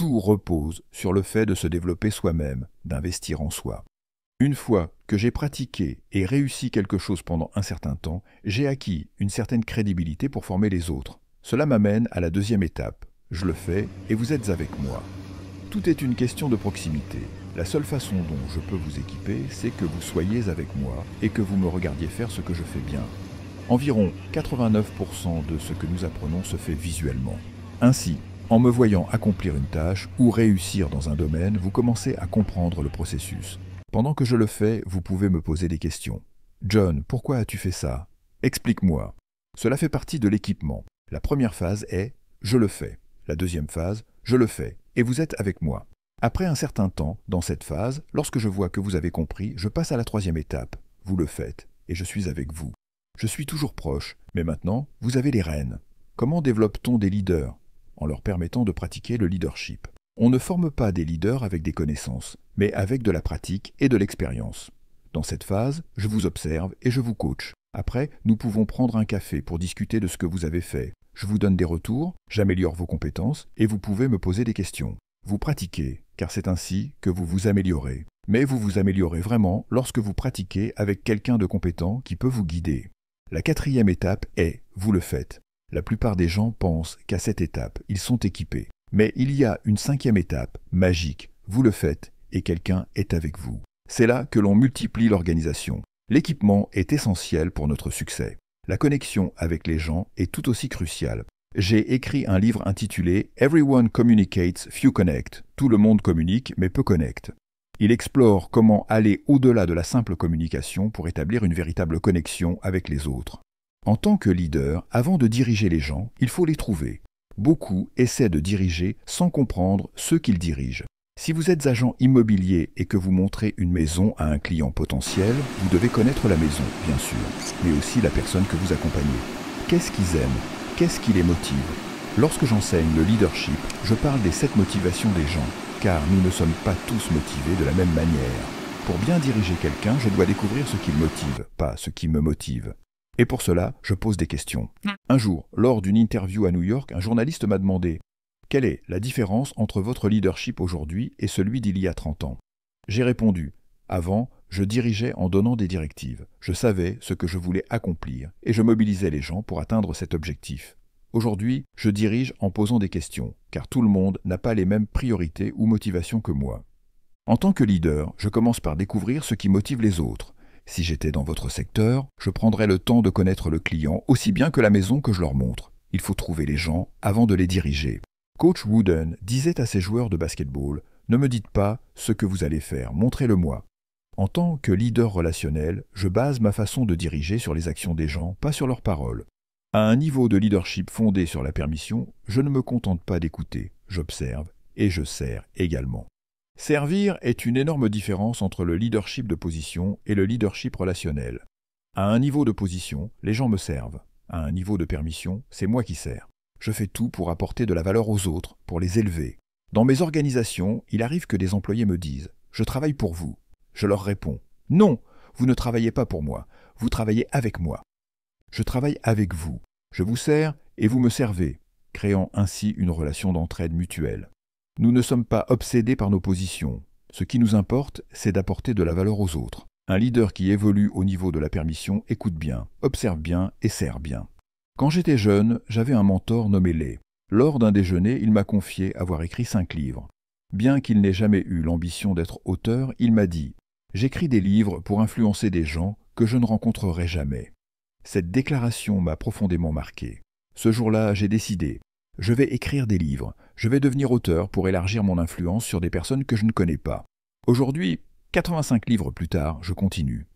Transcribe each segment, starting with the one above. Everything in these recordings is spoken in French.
Tout repose sur le fait de se développer soi-même, d'investir en soi. Une fois que j'ai pratiqué et réussi quelque chose pendant un certain temps, j'ai acquis une certaine crédibilité pour former les autres. Cela m'amène à la deuxième étape. Je le fais et vous êtes avec moi. Tout est une question de proximité. La seule façon dont je peux vous équiper, c'est que vous soyez avec moi et que vous me regardiez faire ce que je fais bien. Environ 89% de ce que nous apprenons se fait visuellement. Ainsi, en me voyant accomplir une tâche ou réussir dans un domaine, vous commencez à comprendre le processus. Pendant que je le fais, vous pouvez me poser des questions. John, pourquoi as-tu fait ça? Explique-moi. Cela fait partie de l'équipement. La première phase est « je le fais ». La deuxième phase « je le fais » et vous êtes avec moi. Après un certain temps, dans cette phase, lorsque je vois que vous avez compris, je passe à la troisième étape. Vous le faites et je suis avec vous. Je suis toujours proche, mais maintenant, vous avez les rênes. Comment développe-t-on des leaders? En leur permettant de pratiquer le leadership. On ne forme pas des leaders avec des connaissances, mais avec de la pratique et de l'expérience. Dans cette phase, je vous observe et je vous coach. Après, nous pouvons prendre un café pour discuter de ce que vous avez fait. Je vous donne des retours, j'améliore vos compétences et vous pouvez me poser des questions. Vous pratiquez, car c'est ainsi que vous vous améliorez. Mais vous vous améliorez vraiment lorsque vous pratiquez avec quelqu'un de compétent qui peut vous guider. La quatrième étape est « vous le faites ». La plupart des gens pensent qu'à cette étape, ils sont équipés. Mais il y a une cinquième étape, magique. Vous le faites et quelqu'un est avec vous. C'est là que l'on multiplie l'organisation. L'équipement est essentiel pour notre succès. La connexion avec les gens est tout aussi cruciale. J'ai écrit un livre intitulé « Everyone communicates, few connect ». Tout le monde communique, mais peu connecte. Il explore comment aller au-delà de la simple communication pour établir une véritable connexion avec les autres. En tant que leader, avant de diriger les gens, il faut les trouver. Beaucoup essaient de diriger sans comprendre ceux qu'ils dirigent. Si vous êtes agent immobilier et que vous montrez une maison à un client potentiel, vous devez connaître la maison, bien sûr, mais aussi la personne que vous accompagnez. Qu'est-ce qu'ils aiment? Qu'est-ce qui les motive? Lorsque j'enseigne le leadership, je parle des 7 motivations des gens, car nous ne sommes pas tous motivés de la même manière. Pour bien diriger quelqu'un, je dois découvrir ce qui le motive, pas ce qui me motive. Et pour cela, je pose des questions. Un jour, lors d'une interview à New York, un journaliste m'a demandé « Quelle est la différence entre votre leadership aujourd'hui et celui d'il y a 30 ans ?» J'ai répondu « Avant, je dirigeais en donnant des directives. Je savais ce que je voulais accomplir et je mobilisais les gens pour atteindre cet objectif. Aujourd'hui, je dirige en posant des questions, car tout le monde n'a pas les mêmes priorités ou motivations que moi. En tant que leader, je commence par découvrir ce qui motive les autres. Si j'étais dans votre secteur, je prendrais le temps de connaître le client aussi bien que la maison que je leur montre. Il faut trouver les gens avant de les diriger. Coach Wooden disait à ses joueurs de basketball « Ne me dites pas ce que vous allez faire, montrez-le-moi ». En tant que leader relationnel, je base ma façon de diriger sur les actions des gens, pas sur leurs paroles. À un niveau de leadership fondé sur la permission, je ne me contente pas d'écouter, j'observe et je sers également. Servir est une énorme différence entre le leadership de position et le leadership relationnel. À un niveau de position, les gens me servent. À un niveau de permission, c'est moi qui sers. Je fais tout pour apporter de la valeur aux autres, pour les élever. Dans mes organisations, il arrive que des employés me disent « Je travaille pour vous ». Je leur réponds « Non, vous ne travaillez pas pour moi, vous travaillez avec moi. Je travaille avec vous. Je vous sers et vous me servez, créant ainsi une relation d'entraide mutuelle. Nous ne sommes pas obsédés par nos positions. Ce qui nous importe, c'est d'apporter de la valeur aux autres. Un leader qui évolue au niveau de la permission écoute bien, observe bien et sert bien. Quand j'étais jeune, j'avais un mentor nommé Lay. Lors d'un déjeuner, il m'a confié avoir écrit 5 livres. Bien qu'il n'ait jamais eu l'ambition d'être auteur, il m'a dit « J'écris des livres pour influencer des gens que je ne rencontrerai jamais ». Cette déclaration m'a profondément marqué. Ce jour-là, j'ai décidé « Je vais écrire des livres, je vais devenir auteur pour élargir mon influence sur des personnes que je ne connais pas ». Aujourd'hui, 85 livres plus tard, je continue.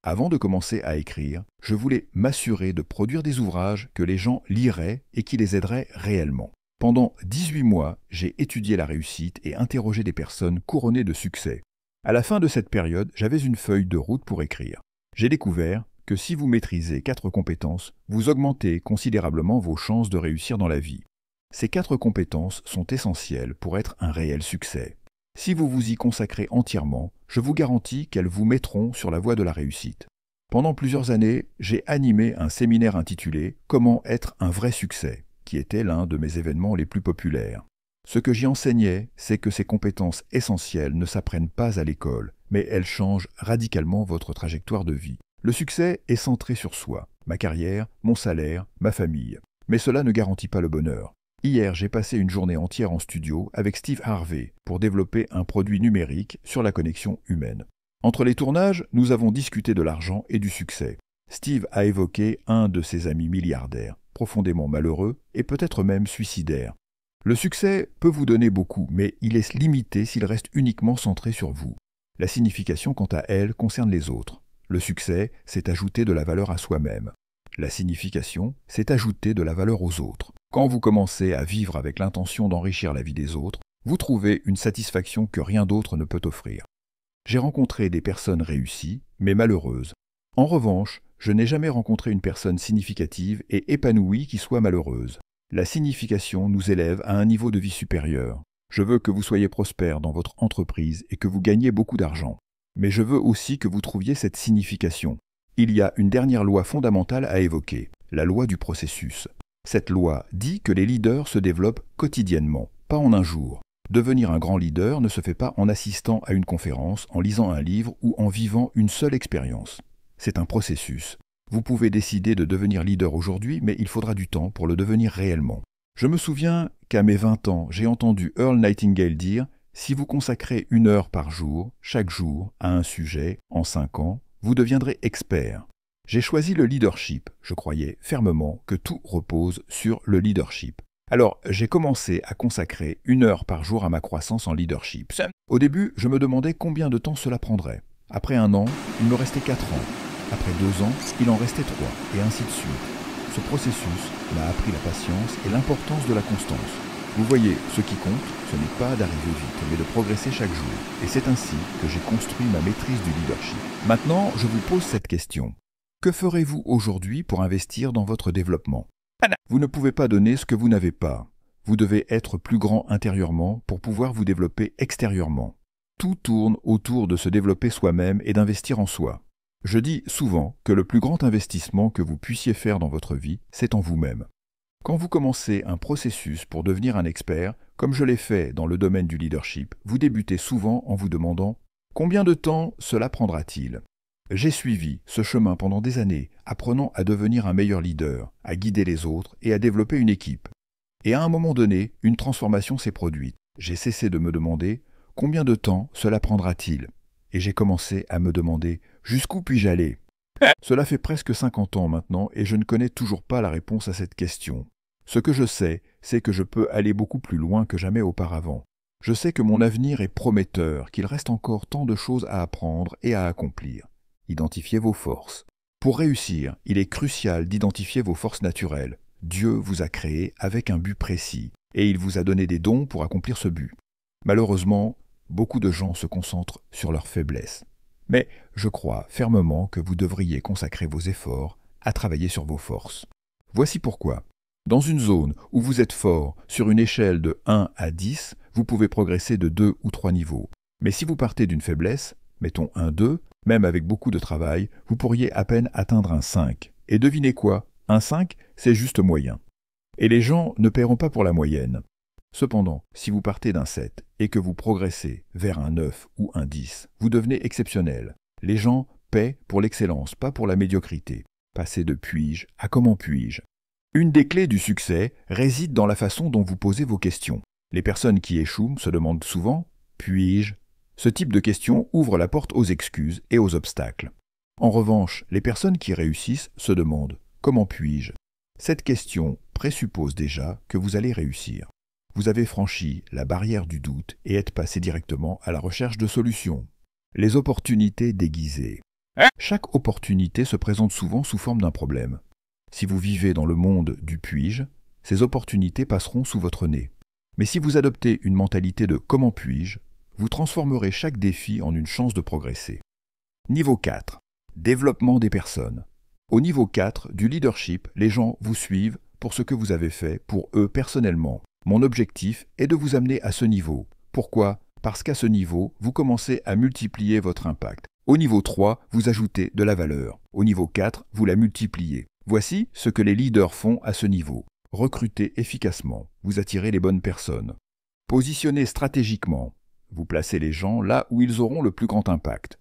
Avant de commencer à écrire, je voulais m'assurer de produire des ouvrages que les gens liraient et qui les aideraient réellement. Pendant 18 mois, j'ai étudié la réussite et interrogé des personnes couronnées de succès. À la fin de cette période, j'avais une feuille de route pour écrire. J'ai découvert que si vous maîtrisez 4 compétences, vous augmentez considérablement vos chances de réussir dans la vie. Ces 4 compétences sont essentielles pour être un réel succès. Si vous vous y consacrez entièrement, je vous garantis qu'elles vous mettront sur la voie de la réussite. Pendant plusieurs années, j'ai animé un séminaire intitulé « Comment être un vrai succès ?» qui était l'un de mes événements les plus populaires. Ce que j'y enseignais, c'est que ces compétences essentielles ne s'apprennent pas à l'école, mais elles changent radicalement votre trajectoire de vie. Le succès est centré sur soi, ma carrière, mon salaire, ma famille. Mais cela ne garantit pas le bonheur. Hier, j'ai passé une journée entière en studio avec Steve Harvey pour développer un produit numérique sur la connexion humaine. Entre les tournages, nous avons discuté de l'argent et du succès. Steve a évoqué un de ses amis milliardaires, profondément malheureux et peut-être même suicidaire. Le succès peut vous donner beaucoup, mais il est limité s'il reste uniquement centré sur vous. La signification, quant à elle, concerne les autres. Le succès, c'est ajouter de la valeur à soi-même. La signification, c'est ajouter de la valeur aux autres. Quand vous commencez à vivre avec l'intention d'enrichir la vie des autres, vous trouvez une satisfaction que rien d'autre ne peut offrir. J'ai rencontré des personnes réussies, mais malheureuses. En revanche, je n'ai jamais rencontré une personne significative et épanouie qui soit malheureuse. La signification nous élève à un niveau de vie supérieur. Je veux que vous soyez prospère dans votre entreprise et que vous gagniez beaucoup d'argent. Mais je veux aussi que vous trouviez cette signification. Il y a une dernière loi fondamentale à évoquer, la loi du processus. Cette loi dit que les leaders se développent quotidiennement, pas en un jour. Devenir un grand leader ne se fait pas en assistant à une conférence, en lisant un livre ou en vivant une seule expérience. C'est un processus. Vous pouvez décider de devenir leader aujourd'hui, mais il faudra du temps pour le devenir réellement. Je me souviens qu'à mes 20 ans, j'ai entendu Earl Nightingale dire « Si vous consacrez 1 heure par jour, chaque jour, à un sujet, en 5 ans, vous deviendrez expert. » J'ai choisi le leadership. Je croyais fermement que tout repose sur le leadership. Alors, j'ai commencé à consacrer 1 heure par jour à ma croissance en leadership. Au début, je me demandais combien de temps cela prendrait. Après 1 an, il me restait 4 ans. Après 2 ans, il en restait 3, et ainsi de suite. Ce processus m'a appris la patience et l'importance de la constance. Vous voyez, ce qui compte, ce n'est pas d'arriver vite, mais de progresser chaque jour. Et c'est ainsi que j'ai construit ma maîtrise du leadership. Maintenant, je vous pose cette question. Que ferez-vous aujourd'hui pour investir dans votre développement ? Vous ne pouvez pas donner ce que vous n'avez pas. Vous devez être plus grand intérieurement pour pouvoir vous développer extérieurement. Tout tourne autour de se développer soi-même et d'investir en soi. Je dis souvent que le plus grand investissement que vous puissiez faire dans votre vie, c'est en vous-même. Quand vous commencez un processus pour devenir un expert, comme je l'ai fait dans le domaine du leadership, vous débutez souvent en vous demandant « Combien de temps cela prendra-t-il » J'ai suivi ce chemin pendant des années, apprenant à devenir un meilleur leader, à guider les autres et à développer une équipe. Et à un moment donné, une transformation s'est produite. J'ai cessé de me demander « Combien de temps cela prendra-t-il » Et j'ai commencé à me demander « Jusqu'où puis-je aller ?» Cela fait presque 50 ans maintenant et je ne connais toujours pas la réponse à cette question. Ce que je sais, c'est que je peux aller beaucoup plus loin que jamais auparavant. Je sais que mon avenir est prometteur, qu'il reste encore tant de choses à apprendre et à accomplir. Identifiez vos forces. Pour réussir, il est crucial d'identifier vos forces naturelles. Dieu vous a créé avec un but précis et il vous a donné des dons pour accomplir ce but. Malheureusement, beaucoup de gens se concentrent sur leurs faiblesses. Mais je crois fermement que vous devriez consacrer vos efforts à travailler sur vos forces. Voici pourquoi. Dans une zone où vous êtes fort, sur une échelle de 1 à 10, vous pouvez progresser de 2 ou 3 niveaux. Mais si vous partez d'une faiblesse, mettons un 2, même avec beaucoup de travail, vous pourriez à peine atteindre un 5. Et devinez quoi ? Un 5, c'est juste moyen. Et les gens ne paieront pas pour la moyenne. Cependant, si vous partez d'un 7 et que vous progressez vers un 9 ou un 10, vous devenez exceptionnel. Les gens paient pour l'excellence, pas pour la médiocrité. Passez de puis-je à comment puis-je. Une des clés du succès réside dans la façon dont vous posez vos questions. Les personnes qui échouent se demandent souvent « puis-je ?» Ce type de question ouvre la porte aux excuses et aux obstacles. En revanche, les personnes qui réussissent se demandent « comment puis-je ?» Cette question présuppose déjà que vous allez réussir. Vous avez franchi la barrière du doute et êtes passé directement à la recherche de solutions. Les opportunités déguisées. Chaque opportunité se présente souvent sous forme d'un problème. Si vous vivez dans le monde du puis-je, ces opportunités passeront sous votre nez. Mais si vous adoptez une mentalité de « comment puis-je », vous transformerez chaque défi en une chance de progresser. Niveau 4. Développement des personnes. Au niveau 4 du leadership, les gens vous suivent pour ce que vous avez fait pour eux personnellement. Mon objectif est de vous amener à ce niveau. Pourquoi ? Parce qu'à ce niveau, vous commencez à multiplier votre impact. Au niveau 3, vous ajoutez de la valeur. Au niveau 4, vous la multipliez. Voici ce que les leaders font à ce niveau. Recrutez efficacement. Vous attirez les bonnes personnes. Positionnez stratégiquement. Vous placez les gens là où ils auront le plus grand impact.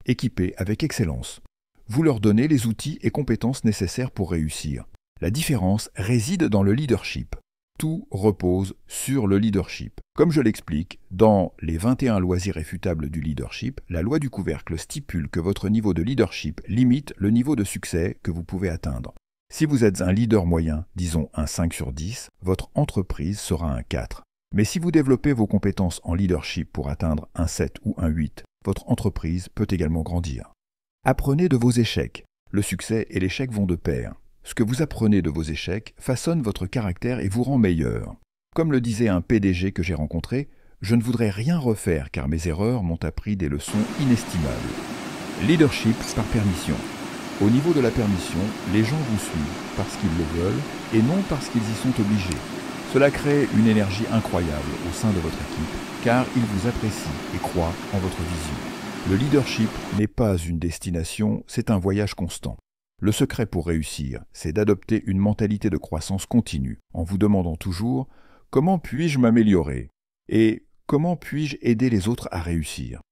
Équipez avec excellence. Vous leur donnez les outils et compétences nécessaires pour réussir. La différence réside dans le leadership. Tout repose sur le leadership. Comme je l'explique, dans les 21 lois irréfutables du leadership, la loi du couvercle stipule que votre niveau de leadership limite le niveau de succès que vous pouvez atteindre. Si vous êtes un leader moyen, disons un 5 sur 10, votre entreprise sera un 4. Mais si vous développez vos compétences en leadership pour atteindre un 7 ou un 8, votre entreprise peut également grandir. Apprenez de vos échecs. Le succès et l'échec vont de pair. Ce que vous apprenez de vos échecs façonne votre caractère et vous rend meilleur. Comme le disait un PDG que j'ai rencontré, je ne voudrais rien refaire car mes erreurs m'ont appris des leçons inestimables. Leadership par permission. Au niveau de la permission, les gens vous suivent parce qu'ils le veulent et non parce qu'ils y sont obligés. Cela crée une énergie incroyable au sein de votre équipe car ils vous apprécient et croient en votre vision. Le leadership n'est pas une destination, c'est un voyage constant. Le secret pour réussir, c'est d'adopter une mentalité de croissance continue, en vous demandant toujours « Comment puis-je m'améliorer ?» et « Comment puis-je aider les autres à réussir ?»